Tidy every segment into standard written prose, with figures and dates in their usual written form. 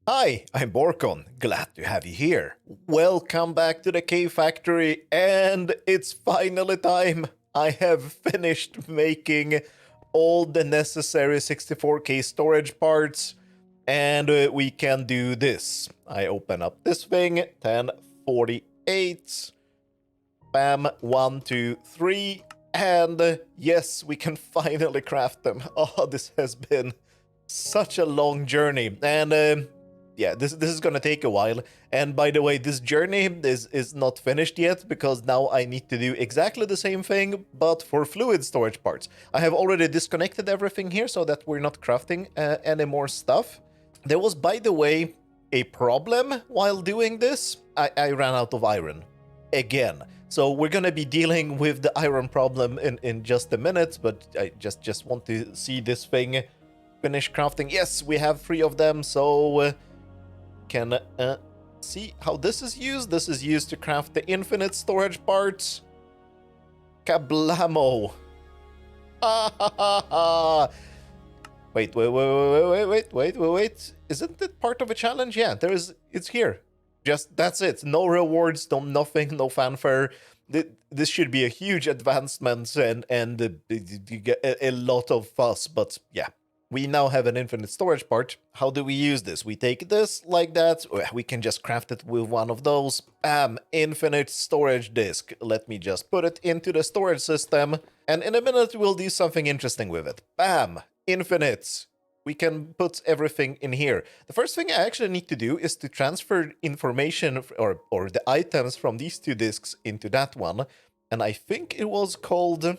Hi, I'm Borkon. Glad to have you here. Welcome back to the Cave Factory, and it's finally time. I have finished making all the necessary 64K storage parts, and we can do this. I open up this thing, 1048. Bam, 1, 2, 3, and yes, we can finally craft them. Oh, this has been such a long journey, and yeah, this is gonna take a while. And by the way, this journey is not finished yet because now I need to do exactly the same thing, but for fluid storage parts. I have already disconnected everything here so that we're not crafting any more stuff. There was, by the way, a problem while doing this. I ran out of iron again. So we're gonna be dealing with the iron problem in just a minute, but I just want to see this thing finish crafting. Yes, we have 3 of them, so can see how this is used. This is used to craft the infinite storage parts. Kablamo! Wait. Isn't it part of a challenge? Yeah, there is. It's here. Just that's it. No rewards, no nothing, no fanfare. This should be a huge advancement and you get a lot of fuss. But yeah, we now have an infinite storage part. How do we use this? We take this like that. We can just craft it with one of those. Bam! Infinite storage disk. Let me just put it into the storage system. And in a minute, we'll do something interesting with it. Bam! Infinite. We can put everything in here. The first thing I actually need to do is to transfer information or the items from these 2 disks into that one. And I think it was called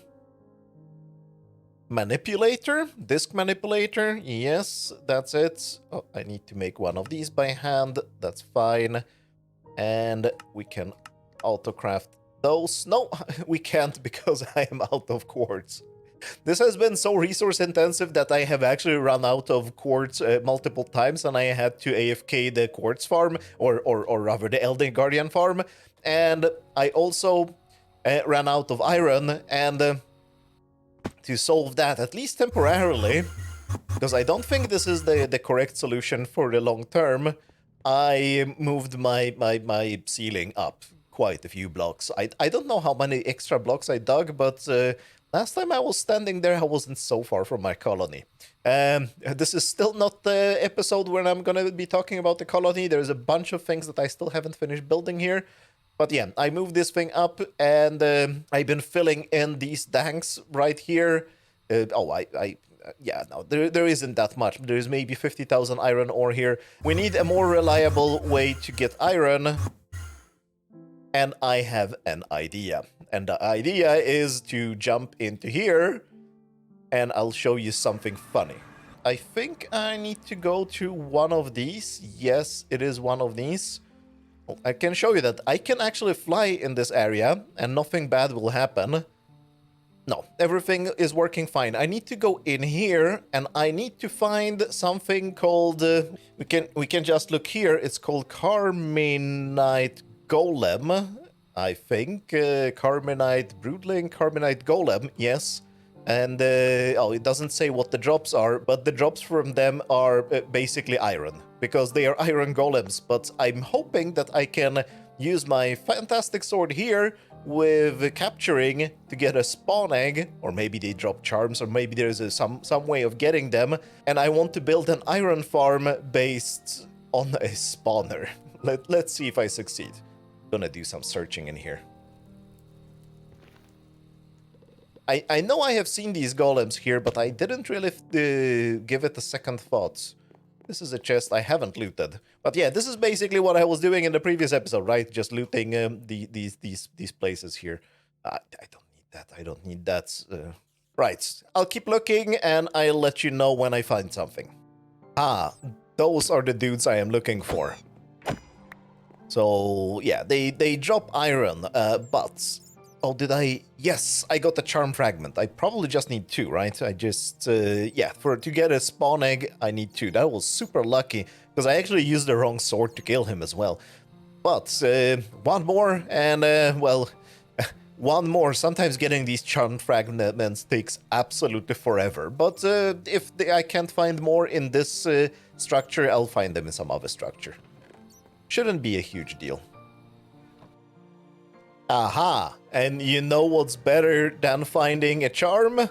manipulator, disk manipulator. Yes, that's it. Oh, I need to make one of these by hand. That's fine. And we can autocraft those. No, we can't because I am out of quartz. This has been so resource intensive that I have actually run out of quartz multiple times, and I had to AFK the quartz farm, or rather the Elden Guardian farm. And I also ran out of iron, and to solve that, at least temporarily, because I don't think this is the correct solution for the long term, I moved my ceiling up quite a few blocks. I don't know how many extra blocks I dug, but last time I was standing there, I wasn't so far from my colony. This is still not the episode where I'm gonna be talking about the colony. There's a bunch of things that I still haven't finished building here. But yeah, I moved this thing up, and I've been filling in these tanks right here. Yeah, no, there isn't that much. There's maybe 50,000 iron ore here. We need a more reliable way to get iron, and I have an idea. And the idea is to jump into here, and I'll show you something funny. I think I need to go to one of these. Yes, it is one of these. I can show you that I can actually fly in this area and nothing bad will happen. No, everything is working fine. I need to go in here and I need to find something called... we can just look here. It's called Carminite Golem, I think. Carminite Broodling, Carminite Golem, yes. And, it doesn't say what the drops are, but the drops from them are basically iron, because they are iron golems. But I'm hoping that I can use my fantastic sword here with capturing to get a spawn egg, or maybe they drop charms, or maybe there's some way of getting them. And I want to build an iron farm based on a spawner. Let's see if I succeed. Gonna do some searching in here. I know I have seen these golems here, but I didn't really give it a second thought. This is a chest I haven't looted. But yeah, this is basically what I was doing in the previous episode, right? Just looting these places here. I don't need that. I don't need that. Right. I'll keep looking, and I'll let you know when I find something. Ah, those are the dudes I am looking for. So yeah, they drop iron, but... Oh, did I? Yes, I got the charm fragment. I probably just need 2, right? I just, yeah, to get a spawn egg, I need 2. That was super lucky, because I actually used the wrong sword to kill him as well. But, 1 more, and, well, one more. Sometimes getting these charm fragments takes absolutely forever. But if I can't find more in this structure, I'll find them in some other structure. Shouldn't be a huge deal. Aha! And you know what's better than finding a charm?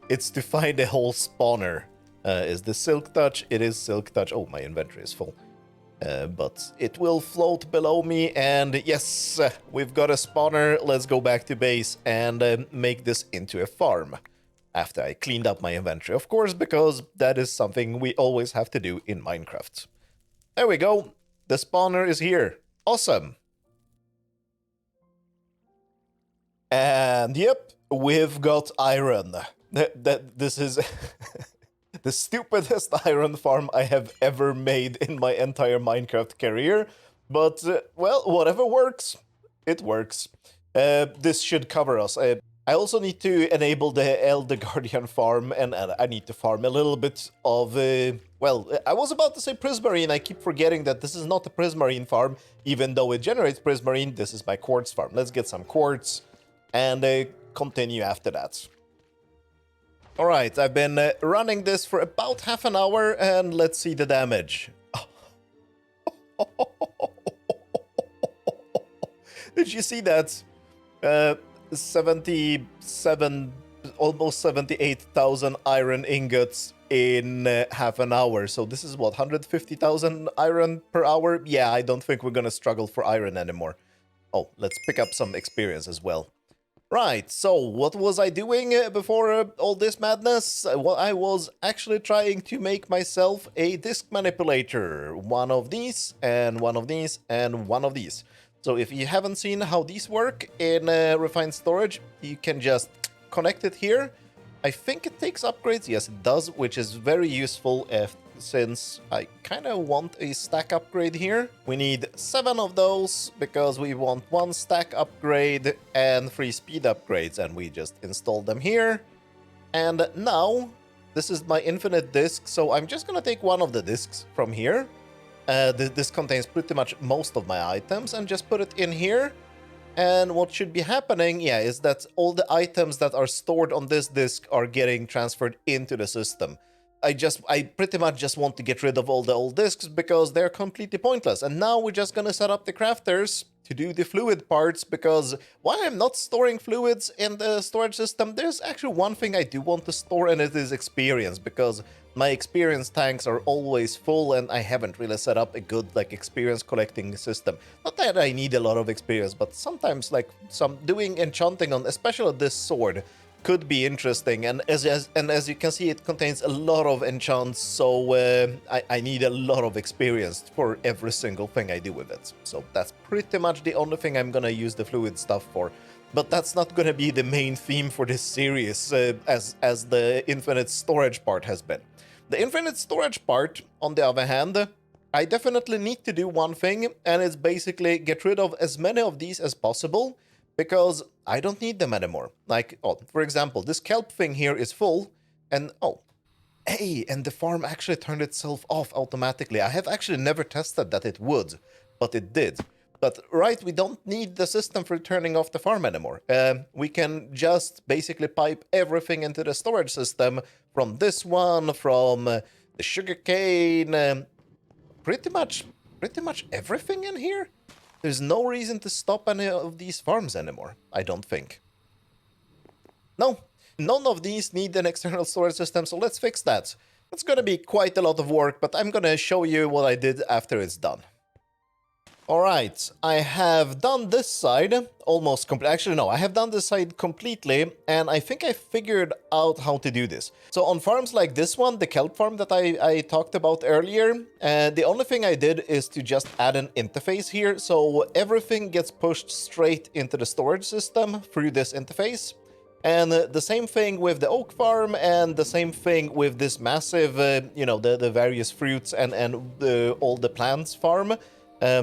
It's to find a whole spawner. Is this Silk Touch? It is Silk Touch. Oh, my inventory is full. But it will float below me, and yes, we've got a spawner. Let's go back to base and make this into a farm. After I cleaned up my inventory, of course, because that is something we always have to do in Minecraft. There we go. The spawner is here. Awesome. And yep, we've got iron. This is the stupidest iron farm I have ever made in my entire Minecraft career. But, well, whatever works, it works. This should cover us. I also need to enable the Elder Guardian farm, and I need to farm a little bit of, well, I was about to say Prismarine. I keep forgetting that this is not a Prismarine farm, even though it generates Prismarine. This is my quartz farm. Let's get some quartz and continue after that. Alright, I've been running this for about half an hour, and let's see the damage. Did you see that? 77, almost 78,000 iron ingots in half an hour. So this is what, 150,000 iron per hour? Yeah, I don't think we're gonna struggle for iron anymore. Oh, let's pick up some experience as well. Right, so what was I doing before all this madness? Well, I was actually trying to make myself a disk manipulator. One of these, and one of these, and one of these. So if you haven't seen how these work in Refined Storage, you can just connect it here. I think it takes upgrades. Yes, it does, which is very useful since I kind of want a stack upgrade here. We need 7 of those because we want 1 stack upgrade and 3 speed upgrades, and we just install them here. And now, this is my infinite disk, so I'm just gonna take one of the disks from here. This contains pretty much most of my items, and just put it in here. And what should be happening, yeah, is that all the items that are stored on this disk are getting transferred into the system. I pretty much just want to get rid of all the old disks because they're completely pointless. And now we're just gonna set up the crafters to do the fluid parts, because while I'm not storing fluids in the storage system, there's actually one thing I do want to store, and it is experience, because my experience tanks are always full and I haven't really set up a good experience collecting system. Not that I need a lot of experience, but sometimes some doing enchanting on especially this sword could be interesting, and as you can see, it contains a lot of enchants, so I need a lot of experience for every single thing I do with it. So that's pretty much the only thing I'm gonna use the fluid stuff for. But that's not gonna be the main theme for this series, as the infinite storage part has been. The infinite storage part, on the other hand, I definitely need to do one thing, and it's basically get rid of as many of these as possible, because I don't need them anymore. For example, this kelp thing here is full, and hey, and the farm actually turned itself off automatically. I have actually never tested that it would, but it did. But right, we don't need the system for turning off the farm anymore. We can just basically pipe everything into the storage system from this one, from the sugarcane, pretty much everything in here. There's no reason to stop any of these farms anymore, I don't think. No, none of these need an external storage system, so let's fix that. It's gonna be quite a lot of work, but I'm gonna show you what I did after it's done. Alright, I have done this side almost completely. Actually, no, I have done this side completely, and I think I figured out how to do this. So on farms like this one, the kelp farm that I talked about earlier, the only thing I did is to just add an interface here, so everything gets pushed straight into the storage system through this interface. And the same thing with the oak farm, and the same thing with this massive, the various fruits and all the plants farm.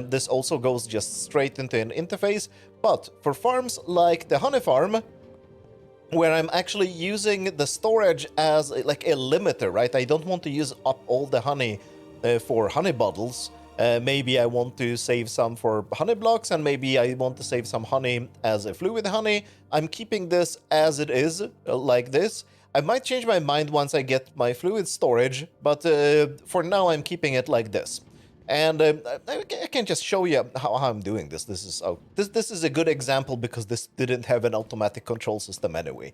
This also goes just straight into an interface, but for farms like the honey farm, where I'm actually using the storage as a limiter, right? I don't want to use up all the honey for honey bottles. Maybe I want to save some for honey blocks, and maybe I want to save some honey as a fluid honey. I'm keeping this as it is, like this. I might change my mind once I get my fluid storage, but for now I'm keeping it like this. And I can just show you how I'm doing this. This is a good example because this didn't have an automatic control system anyway.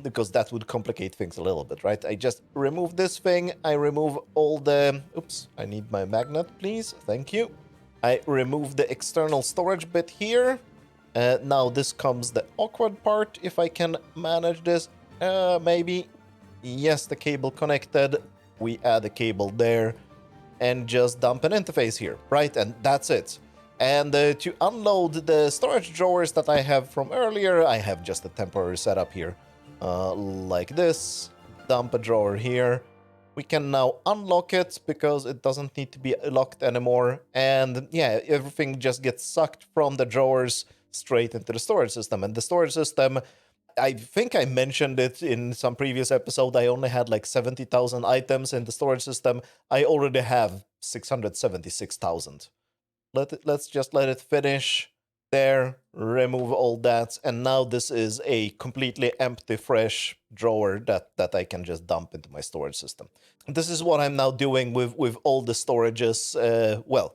Because that would complicate things a little bit, right? I just remove this thing. I remove all the... Oops, I need my magnet, please. Thank you. I remove the external storage bit here. Now this comes the awkward part, if I can manage this. Maybe. Yes, the cable connected. We add a cable there. And just dump an interface here, right? And that's it. And to unload the storage drawers that I have from earlier, I have just a temporary setup here. Like this. Dump a drawer here. We can now unlock it because it doesn't need to be locked anymore. And yeah, everything just gets sucked from the drawers straight into the storage system. And the storage system, I think I mentioned it in some previous episode. I only had like 70,000 items in the storage system. I already have 676,000. Let's just let it finish. There, remove all that, and now this is a completely empty, fresh drawer that I can just dump into my storage system. This is what I'm now doing with all the storages, well,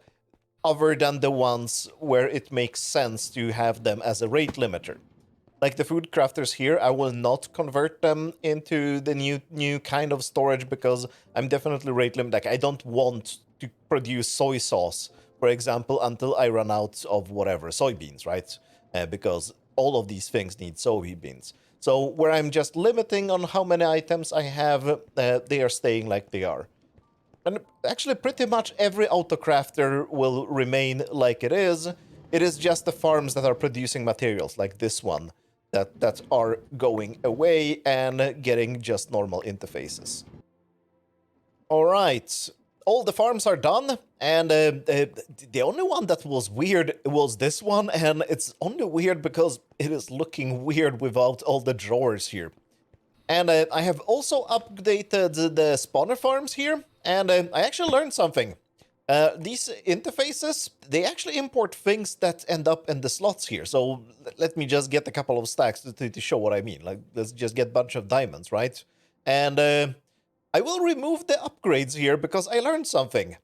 other than the ones where it makes sense to have them as a rate limiter. Like the food crafters here, I will not convert them into the new kind of storage because I'm definitely rate limited. Like I don't want to produce soy sauce, for example, until I run out of whatever, soybeans, right? Because all of these things need soybeans. So where I'm just limiting on how many items I have, they are staying like they are. And actually pretty much every autocrafter will remain like it is. It is just the farms that are producing materials, like this one, that are going away and getting just normal interfaces. All right. All the farms are done, and the only one that was weird was this one, and it's only weird because it is looking weird without all the drawers here. And I have also updated the spawner farms here, and I actually learned something. These interfaces, they actually import things that end up in the slots here. So let me just get a couple of stacks to show what I mean. Like, let's just get a bunch of diamonds, right? And I will remove the upgrades here because I learned something.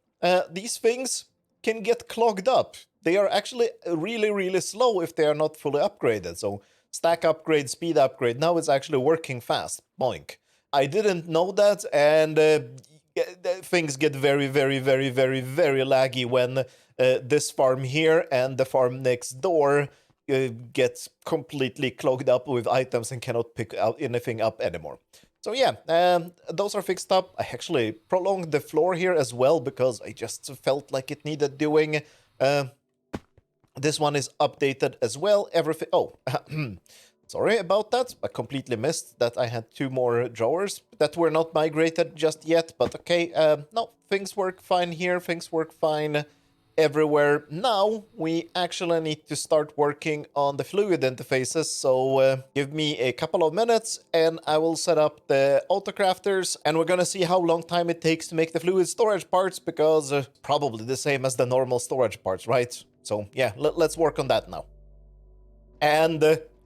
These things can get clogged up. They are actually really, really slow if they are not fully upgraded. So stack upgrade, speed upgrade, now it's actually working fast. Boink. I didn't know that, and things get very, very, very, very, very laggy when this farm here and the farm next door gets completely clogged up with items and cannot pick out anything up anymore. So yeah, those are fixed up. I actually prolonged the floor here as well because I just felt like it needed doing. This one is updated as well. Everything. Oh, sorry about that. I completely missed that I had 2 more drawers that were not migrated just yet. But okay, no, things work fine here. Things work fine everywhere. Now we actually need to start working on the fluid interfaces, so give me a couple of minutes and I will set up the autocrafters, and we're gonna see how long time it takes to make the fluid storage parts, because probably the same as the normal storage parts, right? So yeah, let's work on that now. And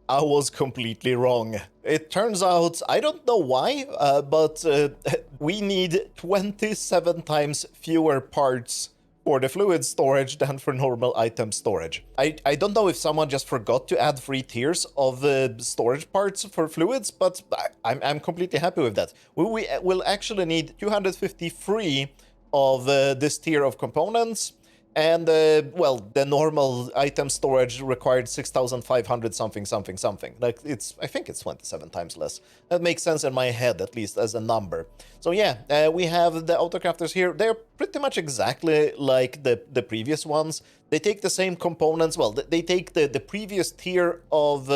I was completely wrong. It turns out, I don't know why, but we need 27 times fewer parts for the fluid storage than for normal item storage. I don't know if someone just forgot to add 3 tiers of storage parts for fluids, but I'm completely happy with that. We will actually need 253 of this tier of components, and well, the normal item storage required 6,500 something. Like, I think it's 27 times less. That makes sense in my head, at least as a number. So yeah, we have the autocrafters here. They're pretty much exactly like the previous ones. They take the same components. Well, they take the previous tier of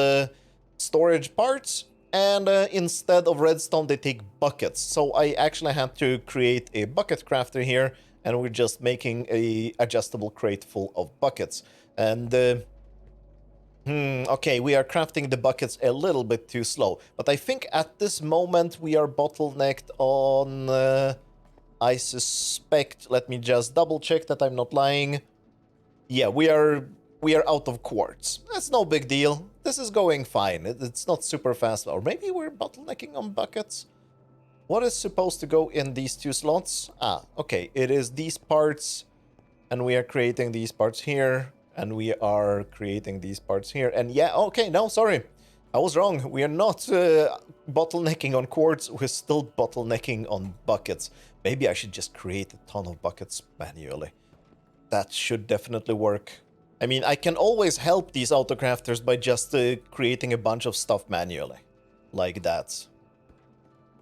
storage parts, and instead of redstone, they take buckets. So I actually had to create a bucket crafter here, and we're just making a adjustable crate full of buckets. And okay, we are crafting the buckets a little bit too slow, but I think at this moment we are bottlenecked on I suspect, let me just double check that I'm not lying. Yeah, we are out of quartz. That's no big deal. This is going fine. It's not super fast. Or maybe we're bottlenecking on buckets. What is supposed to go in these two slots? Ah, okay. It is these parts, and we are creating these parts here, and we are creating these parts here. And yeah, okay, no, sorry. I was wrong. We are not bottlenecking on quartz. We're still bottlenecking on buckets. Maybe I should just create a ton of buckets manually. That should definitely work. I mean, I can always help these autocrafters by just creating a bunch of stuff manually. Like that.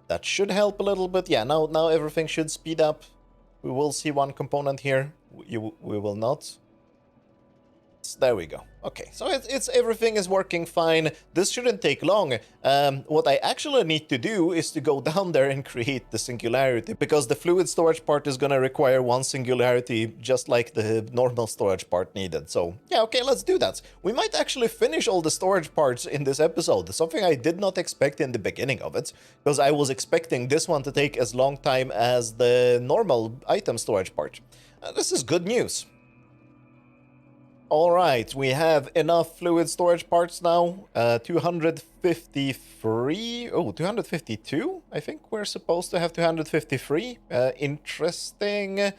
That should help a little bit. Yeah, now everything should speed up. We will see one component here. We will not. There we go. Okay, so it's everything is working fine. This shouldn't take long. What I actually need to do is to go down there and create the singularity, because the fluid storage part is gonna require one singularity, just like the normal storage part needed. So yeah, okay, let's do that. We might actually finish all the storage parts in this episode, something I did not expect in the beginning of it, because I was expecting this one to take as long time as the normal item storage part. This is good news. Alright, we have enough fluid storage parts now. 253. Oh, 252? I think we're supposed to have 253. Interesting.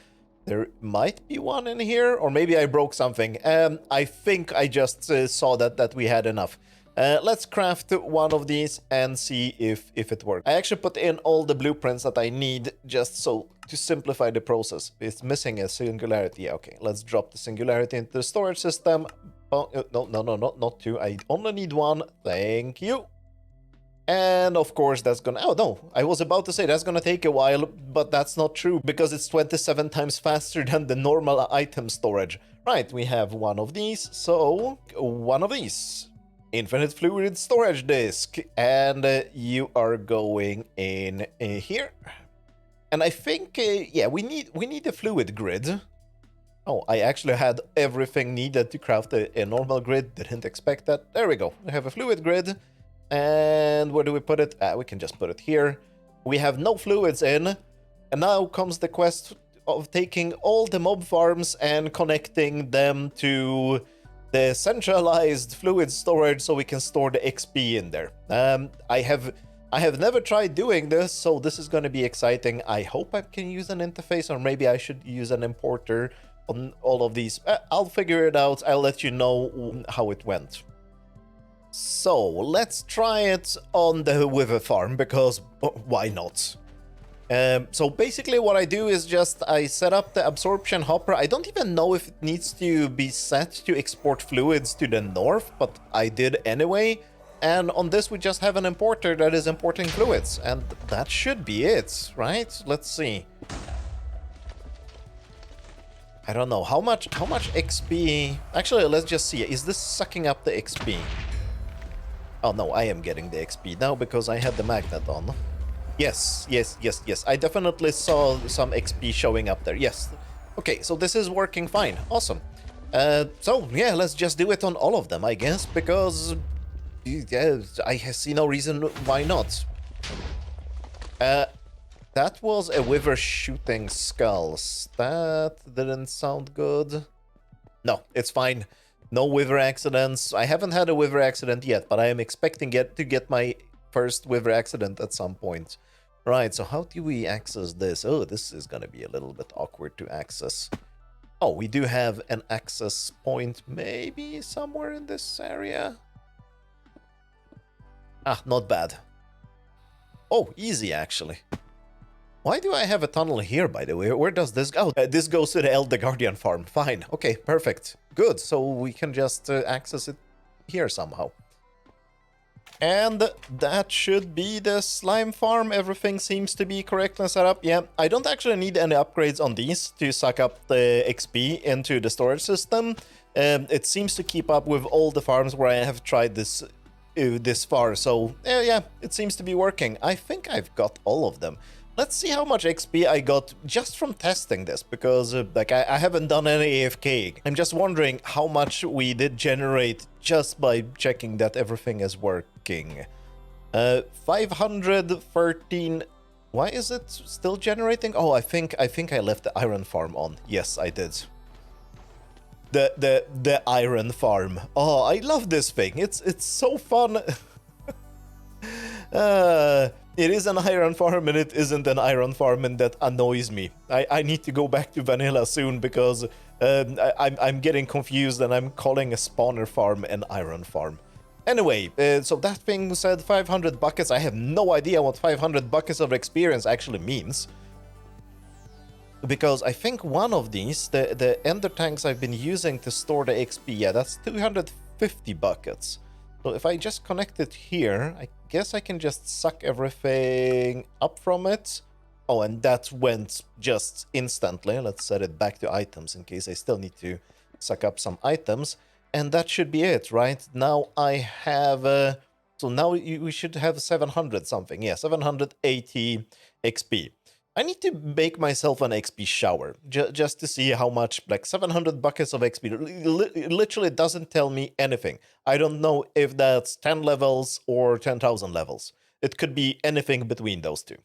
There might be one in here, or maybe I broke something. I think I just saw that we had enough. Let's craft one of these and see if it works. I actually put in all the blueprints that I need just so to simplify the process. It's missing a singularity. Okay, let's drop the singularity into the storage system. Oh, no, not two. I only need one. Thank you. And of course that's gonna... Oh no, I was about to say that's gonna take a while, but that's not true because it's 27 times faster than the normal item storage. Right, we have one of these, so one of these. Infinite fluid storage disk, and you are going in here. And I think, yeah, we need a fluid grid. Oh, I actually had everything needed to craft a normal grid. Didn't expect that. There we go. We have a fluid grid. And where do we put it? We can just put it here. We have no fluids in. And now comes the quest of taking all the mob farms and connecting them to the centralized fluid storage so we can store the XP in there. I have never tried doing this, so this is going to be exciting. I hope I can use an interface, or maybe I should use an importer on all of these. I'll figure it out. I'll let you know how it went. So let's try it on the Wither farm, because why not? So basically what I do is just I set up the absorption hopper. I don't even know if it needs to be set to export fluids to the north, but I did anyway. And on this we just have an importer that is importing fluids, and that should be it, right? Let's see. I don't know how much XP. Actually, let's just see. Is this sucking up the XP? Oh no, I am getting the XP now because I had the magnet on. Yes. I definitely saw some XP showing up there. Yes. Okay, so this is working fine. Awesome. So, yeah, let's just do it on all of them, I guess, because yeah, I see no reason why not. That was a Wither shooting skulls. That didn't sound good. No, it's fine. No Wither accidents. I haven't had a Wither accident yet, but I am expecting to get my first Wither accident at some point. Right, so how do we access this? Oh, this is gonna be a little bit awkward to access. Oh, we do have an access point maybe somewhere in this area. Ah, not bad. Oh, easy actually. Why do I have a tunnel here, by the way? Where does this go? This goes to the Elder Guardian farm. Fine. Okay, perfect. Good. So we can just access it here somehow. And that should be the slime farm. Everything seems to be correctly set up. Yeah, I don't actually need any upgrades on these to suck up the XP into the storage system. It seems to keep up with all the farms where I have tried this far. So yeah, it seems to be working. I think I've got all of them. Let's see how much XP I got just from testing this, because like I haven't done any AFK. I'm just wondering how much we did generate just by checking that everything is working. 513 Why is it still generating? Oh, I think I left the iron farm on. Yes, I did. The iron farm. Oh, I love this thing. It's so fun. It is an iron farm and it isn't an iron farm, and that annoys me. I need to go back to vanilla soon because I'm getting confused and I'm calling a spawner farm an iron farm. Anyway, so that thing said 500 buckets. I have no idea what 500 buckets of experience actually means. Because I think one of these, the ender tanks I've been using to store the XP, yeah, that's 250 buckets. So if I just connect it here, I guess I can just suck everything up from it. Oh, and that went just instantly. Let's set it back to items in case I still need to suck up some items. And that should be it, right? Now I have... so now we should have 700 something. Yeah, 780 XP. I need to make myself an XP shower, just to see how much, like 700 buckets of XP, literally doesn't tell me anything. I don't know if that's 10 levels or 10,000 levels. It could be anything between those two.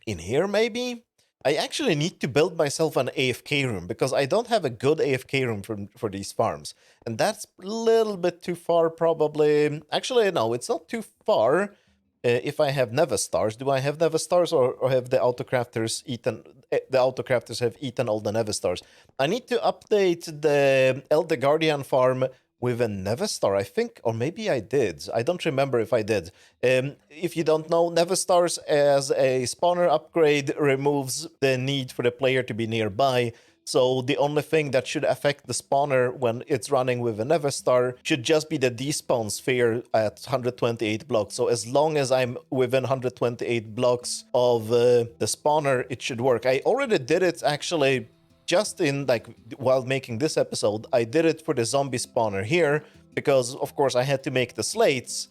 In here, maybe? I actually need to build myself an AFK room, because I don't have a good AFK room for these farms. And that's a little bit too far, probably. Actually, no, it's not too far. If I have Never Stars, do I have Never Stars, or have the autocrafters eaten? The autocrafters have eaten all the Never Stars. I need to update the Elder Guardian farm with a Never Star, I think, or maybe I did. I don't remember if I did. If you don't know, Never Stars as a spawner upgrade removes the need for the player to be nearby. So the only thing that should affect the spawner when it's running with a Never Star should just be the despawn sphere at 128 blocks. So as long as I'm within 128 blocks of the spawner, it should work. I already did it actually just in, like, while making this episode. I did it for the zombie spawner here because, of course, I had to make the slates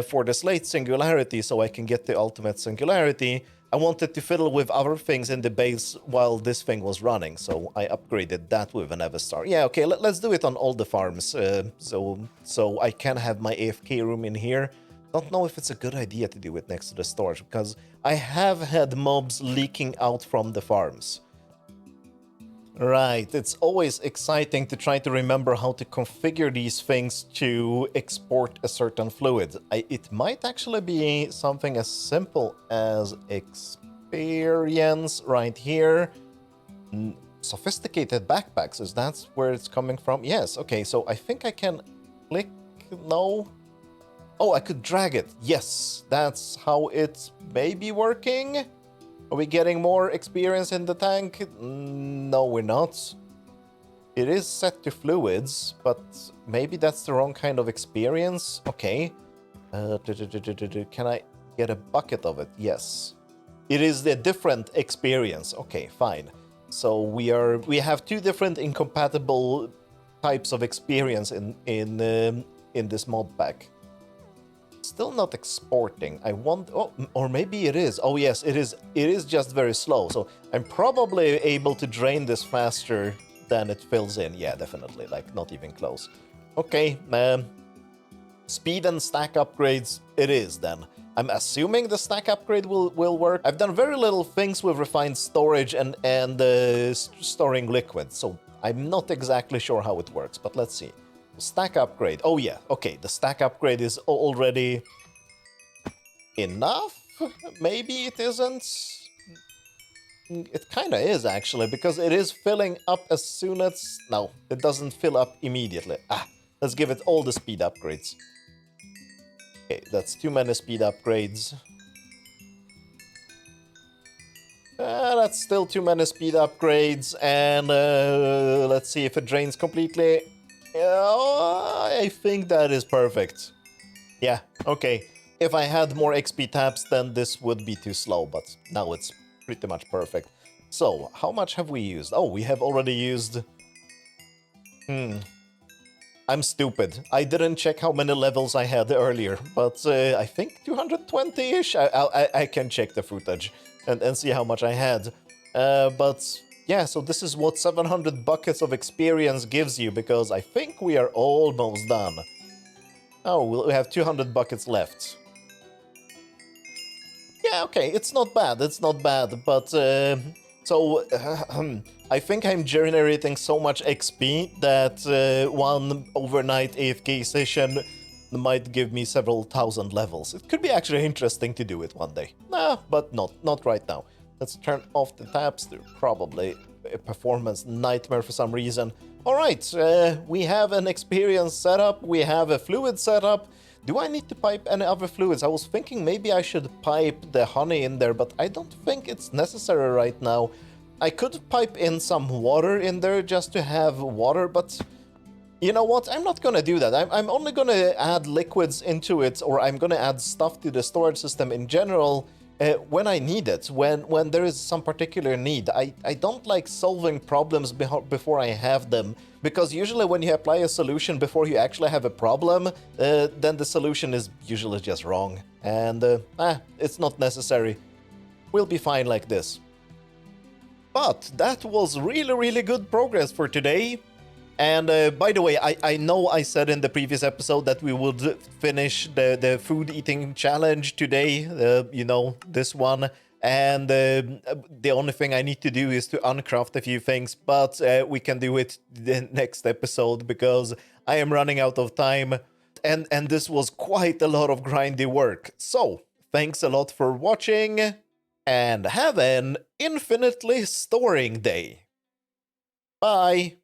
for the slate singularity so I can get the ultimate singularity. I wanted to fiddle with other things in the base while this thing was running, so I upgraded that with an Everstar. Yeah, okay, let's do it on all the farms, so I can have my AFK room in here. Don't know if it's a good idea to do it next to the storage, because I have had mobs leaking out from the farms. Right, it's always exciting to try to remember how to configure these things to export a certain fluid. It might actually be something as simple as experience right here. Sophisticated backpacks, is that where it's coming from? Yes, okay, so I think I can click, no. Oh, I could drag it. Yes, that's how it may be working. Are we getting more experience in the tank? No, we're not. It is set to fluids, but maybe that's the wrong kind of experience. Okay. Can I get a bucket of it? Yes. It is a different experience. Okay, fine. So we have two different incompatible types of experience in this mod pack. Still not exporting. I want... oh, or maybe it is. Oh, yes, it is. It is just very slow. So I'm probably able to drain this faster than it fills in. Yeah, definitely. Like, not even close. Okay, speed and stack upgrades it is, then. I'm assuming the stack upgrade will work. I've done very little things with refined storage and storing liquid, so I'm not exactly sure how it works, but let's see. Stack upgrade. Oh yeah, okay, the stack upgrade is already enough? Maybe it isn't? It kinda is, actually, because it is filling up as soon as... no, it doesn't fill up immediately. Let's give it all the speed upgrades. Okay, that's too many speed upgrades. That's still too many speed upgrades, and let's see if it drains completely. I think that is perfect. Yeah, okay. If I had more XP taps, then this would be too slow, but now it's pretty much perfect. So, how much have we used? Oh, we have already used... I'm stupid. I didn't check how many levels I had earlier, but I think 220-ish? I can check the footage and see how much I had. But... yeah, so this is what 700 buckets of experience gives you, because I think we are almost done. Oh, we have 200 buckets left. Yeah, okay, it's not bad, but so I think I'm generating so much XP that one overnight AFK session might give me several thousand levels. It could be actually interesting to do it one day. Nah, but not right now. Let's turn off the tabs. They're probably a performance nightmare for some reason. All right, we have an experience setup, we have a fluid setup. Do I need to pipe any other fluids? I was thinking maybe I should pipe the honey in there, but I don't think it's necessary right now. I could pipe in some water in there just to have water, but you know what? I'm not gonna do that. I'm only gonna add liquids into it, or I'm gonna add stuff to the storage system in general when I need it, when there is some particular need. I don't like solving problems before I have them, because usually when you apply a solution before you actually have a problem, then the solution is usually just wrong. And it's not necessary. We'll be fine like this. But that was really good progress for today. And by the way, I know I said in the previous episode that we would finish the food eating challenge today, you know, this one. And the only thing I need to do is to uncraft a few things, but we can do it the next episode because I am running out of time. And this was quite a lot of grindy work. So, thanks a lot for watching, and have an infinitely storing day. Bye!